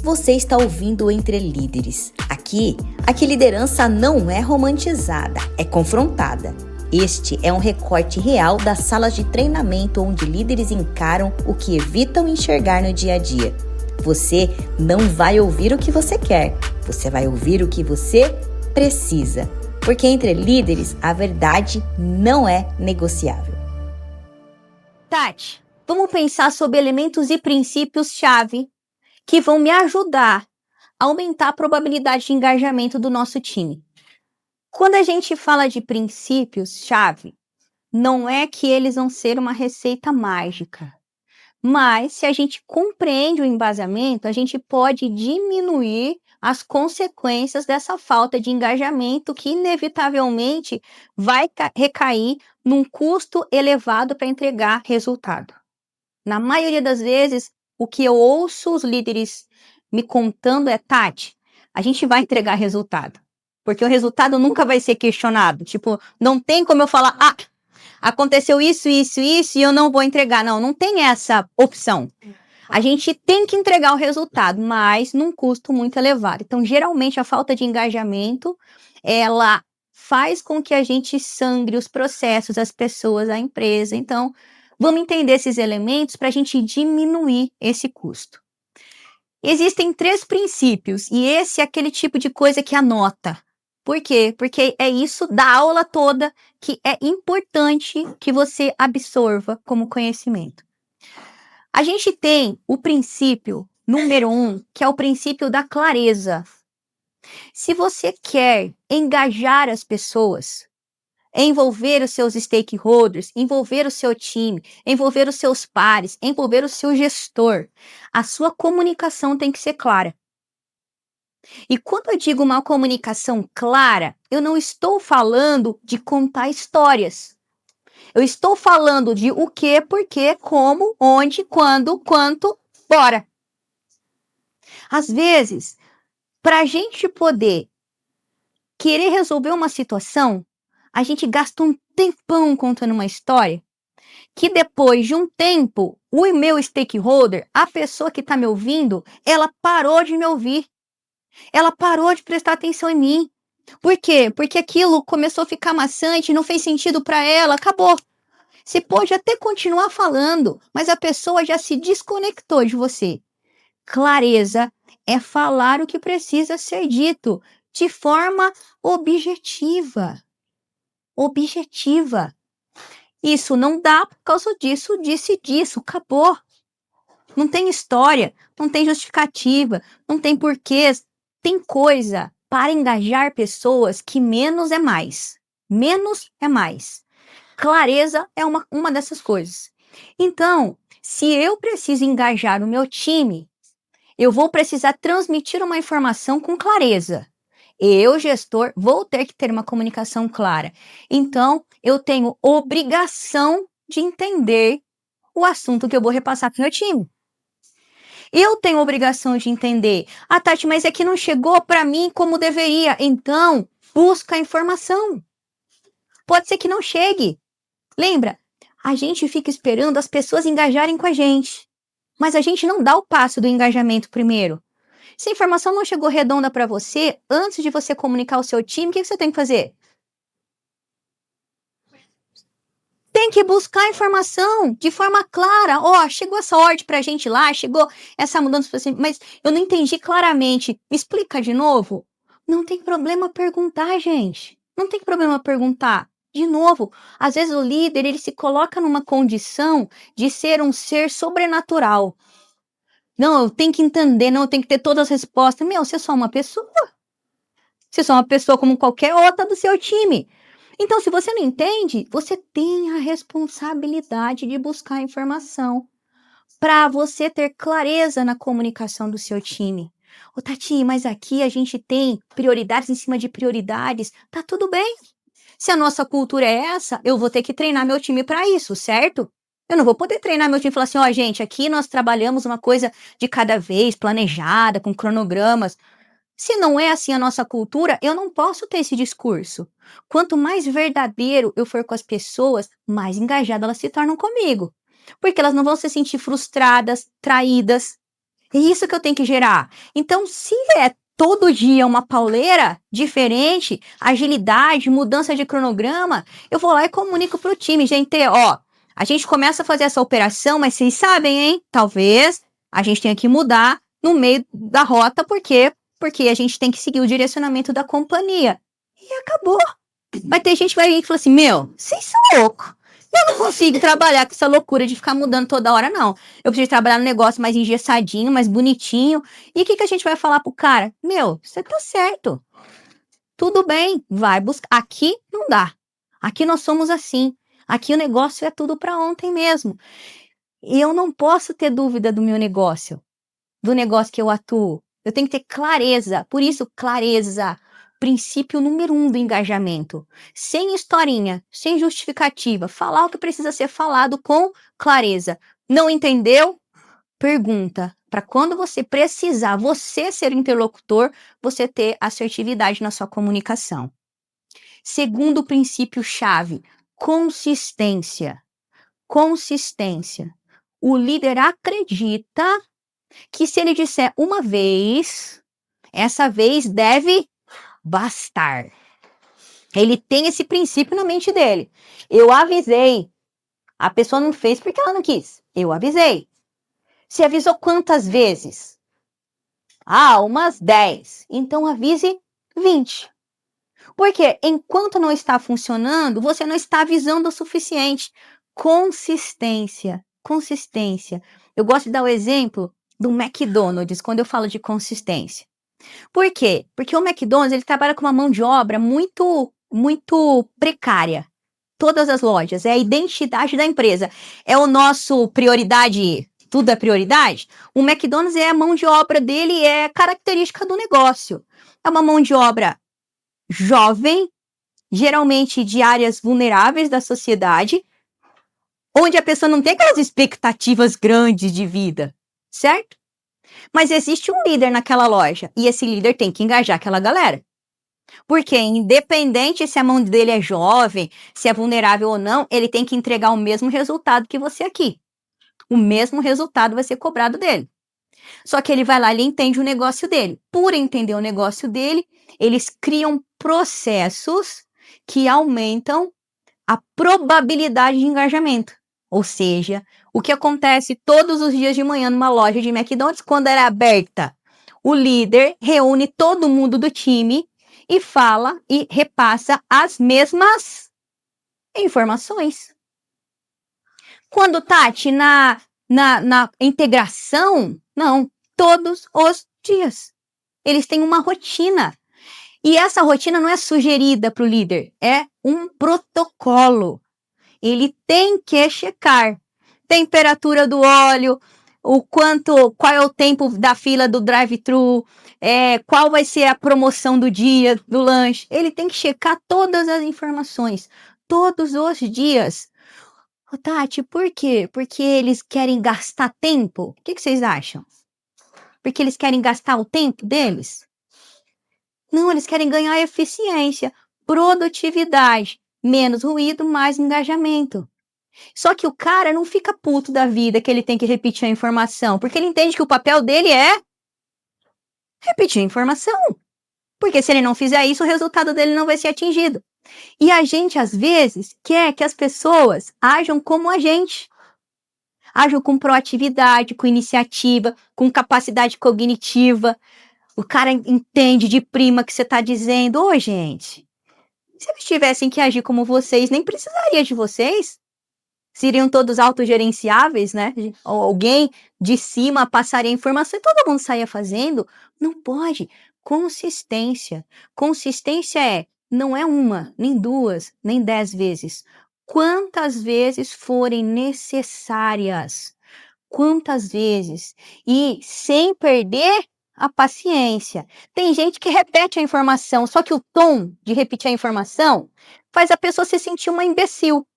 Você está ouvindo o Entre Líderes. Aqui liderança não é romantizada, é confrontada. Este é um recorte real das salas de treinamento onde líderes encaram o que evitam enxergar no dia a dia. Você não vai ouvir o que você quer, você vai ouvir o que você precisa. Porque entre líderes, a verdade não é negociável. Tati, vamos pensar sobre elementos e princípios-chave que vão me ajudar a aumentar a probabilidade de engajamento do nosso time. Quando a gente fala de princípios-chave, não é que eles vão ser uma receita mágica, mas se a gente compreende o embasamento, a gente pode diminuir as consequências dessa falta de engajamento que inevitavelmente vai recair num custo elevado para entregar resultado. Na maioria das vezes, o que eu ouço os líderes me contando é: Tati, a gente vai entregar resultado, porque o resultado nunca vai ser questionado. Tipo, não tem como eu falar, aconteceu isso, isso, isso, e eu não vou entregar. Não tem essa opção. A gente tem que entregar o resultado, mas num custo muito elevado. Então, geralmente, a falta de engajamento, ela faz com que a gente sangre os processos, as pessoas, a empresa. Então, vamos entender esses elementos para a gente diminuir esse custo. Existem 3 princípios, e esse é aquele tipo de coisa que anota. Por quê? Porque é isso da aula toda que é importante que você absorva como conhecimento. A gente tem o princípio número 1, que é o princípio da clareza. Se você quer engajar as pessoas, envolver os seus stakeholders, envolver o seu time, envolver os seus pares, envolver o seu gestor, a sua comunicação tem que ser clara. E quando eu digo uma comunicação clara, eu não estou falando de contar histórias. Eu estou falando de o que, porquê, como, onde, quando, quanto, bora. Às vezes, para a gente poder querer resolver uma situação, a gente gasta um tempão contando uma história, que depois de um tempo, o meu stakeholder, a pessoa que está me ouvindo, ela parou de me ouvir. Ela parou de prestar atenção em mim. Por quê? Porque aquilo começou a ficar maçante, não fez sentido para ela, acabou. Você pode até continuar falando, mas a pessoa já se desconectou de você. Clareza é falar o que precisa ser dito de forma objetiva. Objetiva. Isso não dá por causa disso, disso, acabou. Não tem história, não tem justificativa, não tem porquês. Tem coisa para engajar pessoas que menos é mais. Menos é mais. Clareza é uma dessas coisas. Então, se eu preciso engajar o meu time, eu vou precisar transmitir uma informação com clareza. Eu, gestor, vou ter que ter uma comunicação clara. Então, eu tenho obrigação de entender o assunto que eu vou repassar para o meu time. Eu tenho obrigação de entender. Tati, mas é que não chegou para mim como deveria. Então, busca a informação. Pode ser que não chegue. Lembra? A gente fica esperando as pessoas engajarem com a gente. Mas a gente não dá o passo do engajamento primeiro. Se a informação não chegou redonda para você, antes de você comunicar ao seu time, o que você tem que fazer? Tem que buscar informação de forma clara. Chegou essa ordem para a gente lá, chegou essa mudança, mas eu não entendi claramente. Me explica de novo? Não tem problema perguntar, gente. Não tem problema perguntar. De novo, às vezes o líder ele se coloca numa condição de ser um ser sobrenatural. Não, eu tenho que entender, não, eu tenho que ter todas as respostas. Você é só uma pessoa. Você é só uma pessoa como qualquer outra do seu time. Então, se você não entende, você tem a responsabilidade de buscar informação para você ter clareza na comunicação do seu time. Tati, mas aqui a gente tem prioridades em cima de prioridades. Tá tudo bem. Se a nossa cultura é essa, eu vou ter que treinar meu time para isso, certo? Eu não vou poder treinar meu time e falar assim, gente, aqui nós trabalhamos uma coisa de cada vez, planejada, com cronogramas. Se não é assim a nossa cultura, eu não posso ter esse discurso. Quanto mais verdadeiro eu for com as pessoas, mais engajadas elas se tornam comigo. Porque elas não vão se sentir frustradas, traídas. É isso que eu tenho que gerar. Então, se é todo dia uma pauleira diferente, agilidade, mudança de cronograma, eu vou lá e comunico pro time, gente, ó, a gente começa a fazer essa operação, mas vocês sabem, hein? Talvez a gente tenha que mudar no meio da rota, porque a gente tem que seguir o direcionamento da companhia. E acabou. Vai ter gente que vai vir e falar assim, meu, vocês são loucos. Eu não consigo trabalhar com essa loucura de ficar mudando toda hora, não. Eu preciso trabalhar no negócio mais engessadinho, mais bonitinho. E o que a gente vai falar pro cara? Meu, você tá certo. Tudo bem, vai buscar. Aqui não dá. Aqui nós somos assim. Aqui o negócio é tudo para ontem mesmo. E eu não posso ter dúvida do meu negócio, do negócio que eu atuo. Eu tenho que ter clareza. Por isso, clareza. Princípio número 1 do engajamento. Sem historinha, sem justificativa. Falar o que precisa ser falado com clareza. Não entendeu? Pergunta. Para quando você precisar, você ser interlocutor, você ter assertividade na sua comunicação. Segundo princípio-chave, consistência. Consistência. O líder acredita que se ele disser uma vez, essa vez deve bastar. Ele tem esse princípio na mente dele. Eu avisei. A pessoa não fez porque ela não quis. Eu avisei. Você avisou quantas vezes? Ah, umas 10. Então avise 20. Porque enquanto não está funcionando, você não está avisando o suficiente. Consistência. Consistência. Eu gosto de dar o exemplo do McDonald's quando eu falo de consistência. Por quê? Porque o McDonald's ele trabalha com uma mão de obra muito precária. Todas as lojas, é a identidade da empresa. É o nosso prioridade, tudo é prioridade. O McDonald's é a mão de obra dele, é característica do negócio. É uma mão de obra jovem, geralmente de áreas vulneráveis da sociedade, onde a pessoa não tem aquelas expectativas grandes de vida, certo? Mas existe um líder naquela loja e esse líder tem que engajar aquela galera. Porque independente se a mão dele é jovem, se é vulnerável ou não, ele tem que entregar o mesmo resultado que você aqui. O mesmo resultado vai ser cobrado dele. Só que ele vai lá, ele entende o negócio dele. Por entender o negócio dele, eles criam processos que aumentam a probabilidade de engajamento. Ou seja, o que acontece todos os dias de manhã numa loja de McDonald's, quando ela é aberta, o líder reúne todo mundo do time e fala e repassa as mesmas informações. Quando, Tati, na integração, não, todos os dias. Eles têm uma rotina. E essa rotina não é sugerida para o líder, é um protocolo. Ele tem que checar temperatura do óleo, qual é o tempo da fila do drive-thru, qual vai ser a promoção do dia do lanche. Ele tem que checar todas as informações, todos os dias. Tati, por quê? Porque eles querem gastar tempo? O que vocês acham? Porque eles querem gastar o tempo deles? Não, eles querem ganhar eficiência, produtividade, menos ruído, mais engajamento. Só que o cara não fica puto da vida que ele tem que repetir a informação, porque ele entende que o papel dele é repetir a informação. Porque se ele não fizer isso, o resultado dele não vai ser atingido. E a gente, às vezes, quer que as pessoas ajam como a gente. Ajam com proatividade, com iniciativa, com capacidade cognitiva. O cara entende de prima que você está dizendo. Ô, gente, se eles tivessem que agir como vocês, nem precisaria de vocês. Seriam todos autogerenciáveis, né? Ou alguém de cima passaria a informação e todo mundo saia fazendo. Não pode. Consistência. Consistência não é uma, nem duas, nem 10 vezes. Quantas vezes forem necessárias. Quantas vezes. E sem perder a paciência. Tem gente que repete a informação, só que o tom de repetir a informação faz a pessoa se sentir uma imbecil.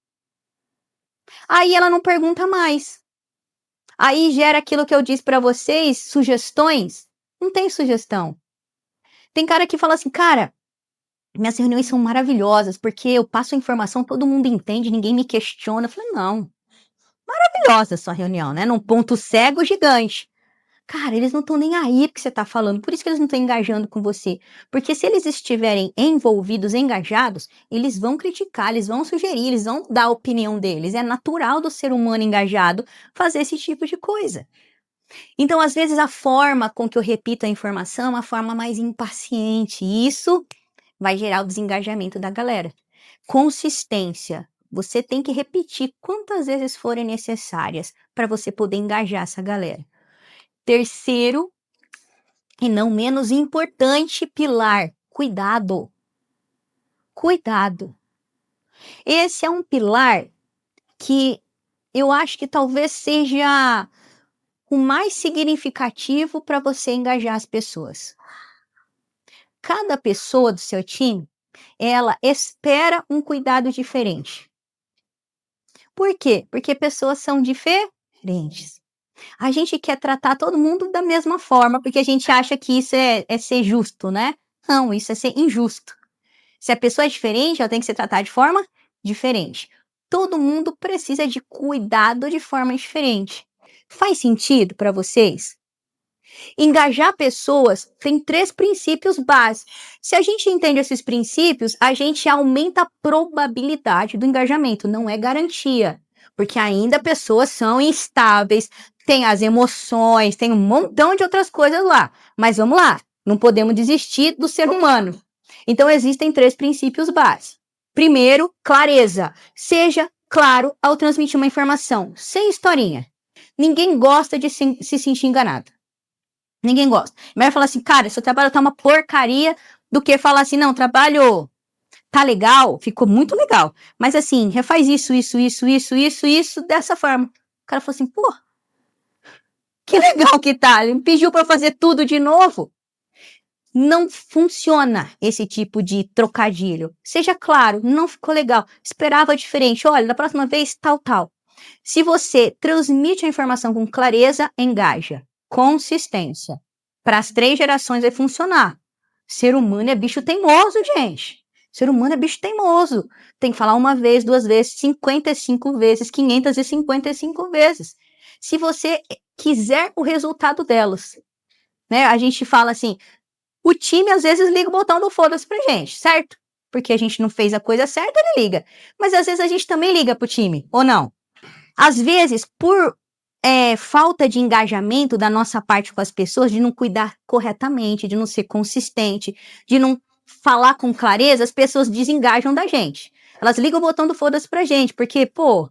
Aí ela não pergunta mais. Aí gera aquilo que eu disse para vocês, sugestões. Não tem sugestão. Tem cara que fala assim, cara, minhas reuniões são maravilhosas, porque eu passo a informação, todo mundo entende, ninguém me questiona. Eu falei, não, maravilhosa a sua reunião, né? Num ponto cego gigante. Cara, eles não estão nem aí pro que você tá falando, por isso que eles não estão engajando com você. Porque se eles estiverem envolvidos, engajados, eles vão criticar, eles vão sugerir, eles vão dar a opinião deles. É natural do ser humano engajado fazer esse tipo de coisa. Então, às vezes, a forma com que eu repito a informação é uma forma mais impaciente, e isso vai gerar o desengajamento da galera. Consistência. Você tem que repetir quantas vezes forem necessárias para você poder engajar essa galera. Terceiro, e não menos importante, pilar: cuidado. Cuidado. Esse é um pilar que eu acho que talvez seja o mais significativo para você engajar as pessoas. Cada pessoa do seu time, ela espera um cuidado diferente. Por quê? Porque pessoas são diferentes. A gente quer tratar todo mundo da mesma forma, porque a gente acha que isso é ser justo, né? Não, isso é ser injusto. Se a pessoa é diferente, ela tem que ser tratada de forma diferente. Todo mundo precisa de cuidado de forma diferente. Faz sentido para vocês? Engajar pessoas tem 3 princípios básicos. Se a gente entende esses princípios, a gente aumenta a probabilidade do engajamento, não é garantia. Porque ainda pessoas são instáveis, tem as emoções, tem um montão de outras coisas lá. Mas vamos lá, não podemos desistir do ser humano. Então existem 3 princípios básicos. Primeiro, clareza. Seja claro ao transmitir uma informação, sem historinha. Ninguém gosta de se sentir enganado. Ninguém gosta. Melhor falar assim, cara, seu trabalho tá uma porcaria, do que falar assim, não, trabalho tá legal, ficou muito legal. Mas assim, refaz isso, dessa forma. O cara falou assim, pô, que legal que tá. Ele me pediu pra eu fazer tudo de novo. Não funciona esse tipo de trocadilho. Seja claro, não ficou legal. Esperava diferente. Olha, da próxima vez, tal. Se você transmite a informação com clareza, engaja. Consistência. Para as 3 gerações vai funcionar. Ser humano é bicho teimoso, gente. Ser humano é bicho teimoso. Tem que falar uma vez, 2 vezes, 55 vezes, 555 vezes. Se você quiser o resultado delas, né? A gente fala assim, o time às vezes liga o botão do foda-se pra gente, certo? Porque a gente não fez a coisa certa, ele liga. Mas às vezes a gente também liga pro time, ou não? Às vezes, por falta de engajamento da nossa parte com as pessoas, de não cuidar corretamente, de não ser consistente, de não falar com clareza, as pessoas desengajam da gente. Elas ligam o botão do foda-se pra gente, porque, pô,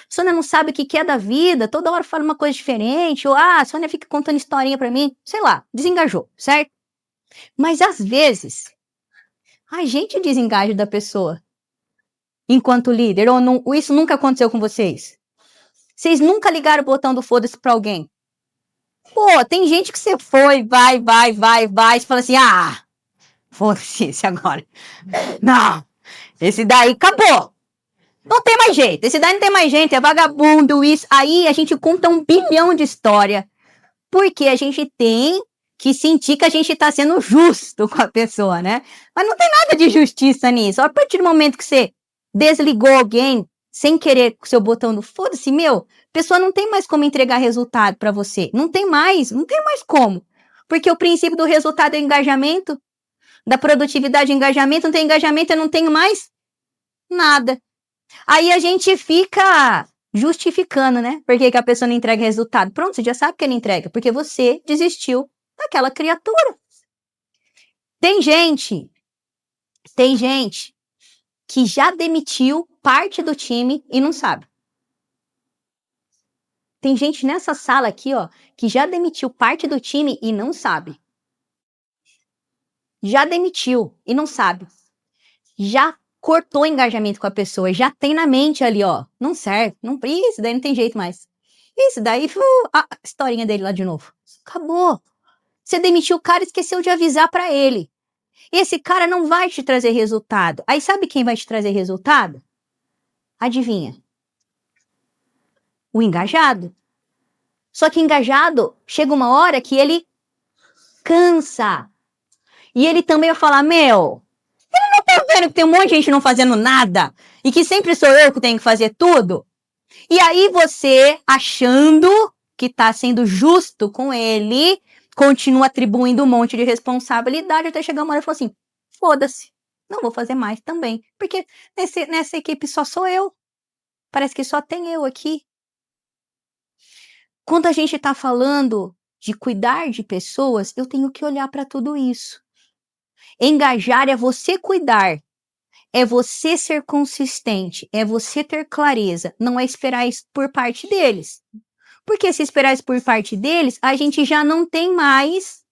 Sônia não sabe o que é da vida, toda hora fala uma coisa diferente, ou, a Sônia fica contando historinha pra mim, sei lá, desengajou, certo? Mas às vezes, a gente desengaja da pessoa, enquanto líder, ou não, isso nunca aconteceu com vocês? Vocês nunca ligaram o botão do foda-se pra alguém? Pô, tem gente que você foi, vai, você fala assim, foda-se esse agora. Não, esse daí acabou. Não tem mais jeito, esse daí não tem mais jeito, é vagabundo, isso. Aí a gente conta 1 bilhão de história, porque a gente tem que sentir que a gente tá sendo justo com a pessoa, né? Mas não tem nada de justiça nisso. A partir do momento que você desligou alguém sem querer com o seu botão do foda-se, a pessoa não tem mais como entregar resultado para você. Não tem mais como. Porque o princípio do resultado é engajamento, da produtividade é engajamento, não tem engajamento, eu não tenho mais nada. Aí a gente fica justificando, né? Por que a pessoa não entrega resultado? Pronto, você já sabe que ele entrega, porque você desistiu daquela criatura. Tem gente que já demitiu parte do time e não sabe. Tem gente nessa sala aqui, ó, que já demitiu parte do time e não sabe. Já demitiu e não sabe. Já cortou engajamento com a pessoa, já tem na mente ali, ó, não serve, isso daí não tem jeito mais. Isso daí, a historinha dele lá de novo. Acabou. Você demitiu o cara e esqueceu de avisar pra ele. Esse cara não vai te trazer resultado. Aí sabe quem vai te trazer resultado? Adivinha? O engajado. Só que engajado, chega uma hora que ele cansa. E ele também vai falar, ele não tá vendo que tem um monte de gente não fazendo nada? E que sempre sou eu que tenho que fazer tudo? E aí você, achando que está sendo justo com ele, continua atribuindo um monte de responsabilidade, até chegar uma hora e falar assim, foda-se, não vou fazer mais também, porque nessa equipe só sou eu, parece que só tem eu aqui. Quando a gente está falando de cuidar de pessoas, eu tenho que olhar para tudo isso. Engajar é você cuidar, é você ser consistente, é você ter clareza, não é esperar isso por parte deles. Porque se esperar isso por parte deles, a gente já não tem mais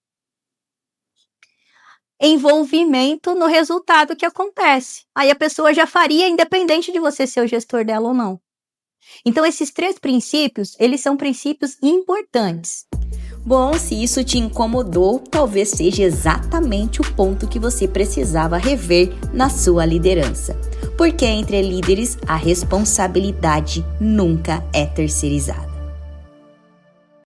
envolvimento no resultado que acontece. Aí a pessoa já faria independente de você ser o gestor dela ou não. Então esses 3 princípios, eles são princípios importantes. Bom, se isso te incomodou, talvez seja exatamente o ponto que você precisava rever na sua liderança. Porque entre líderes, a responsabilidade nunca é terceirizada.